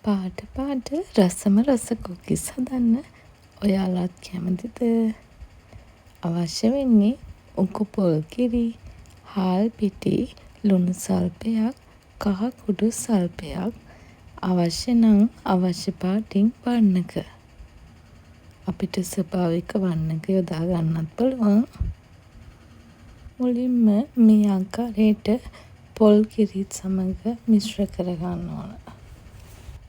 පාට පාට රසම රස කුකිස් හදන්න ඔයාලත් කැමතිද? අවශ්‍ය වෙන්නේ උකු පොල් කිරි, හාල් පිටි, ලුණු සල්පයක්, කහ කුඩු සල්පයක්, අවශ්‍ය නම් අවශ්‍ය පාටින් වන්නක. අපිට ස්වභාවික වන්නක යොදා ගන්නත් පුළුවන්. මුලින්ම මේ ආකාරයට පොල් කිරිත් සමග මිශ්‍ර කරගන්න ඕන.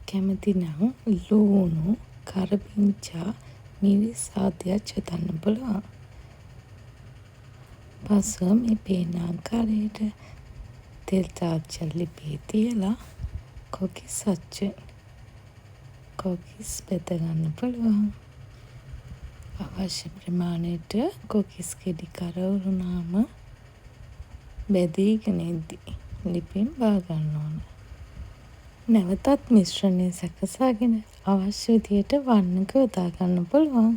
කැමති නම් ලුණු, කරපිංචා, මිරිස් ආදියත් යොදන්න පුළුවන්. පසුව මේ පේන ආකාරයට තෙල් තාච්චල් ලිපේ තියලා කොකිස් අච්චුවෙන් කොකිස් බෙද ගන්න පුළුවන්. අවශ්‍ය ප්‍රමාණයට කොකිස් ගෙඩි කරවුනාම බෙදීගෙන ඉද්දී ලිපෙන් බා ගන්න ඕන. නැවතත් මිශ්‍රණය සකසාගෙන අවශ්‍ය විදියට වන්නක යොදා ගන්න පුළුවන්.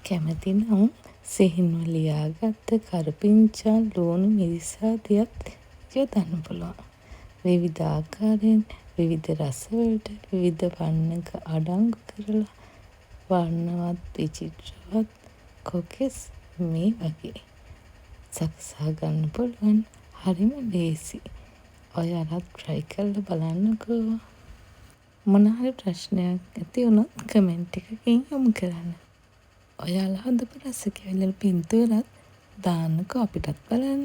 කැමති නම් සිහින්ව ලියාගත්ත කරපිංචා, ලුණු, මිරිස් ආදියත් යොදන්න පුළුවන්. විවිධ ආකාරයෙන් විවිධ රසවලට විවිධ වන්නක අඩංගු කරලා වර්ණවත් විචිත්‍රවත් කොකිස් මේ වගේ සකසා ගන්න පුළුවන්. හරිම ලේසි. ඔයාලත් try කරලා බලන්නකෝ. මොන හරි ප්‍රශ්නයක් ඇති වුණොත් කමෙන්ට් එකකින් යොමු කරන්න. ඔයාලා හදපු රස කැවිලි පින්තූරත් දාන්නකෝ අපිටත් බලන්න.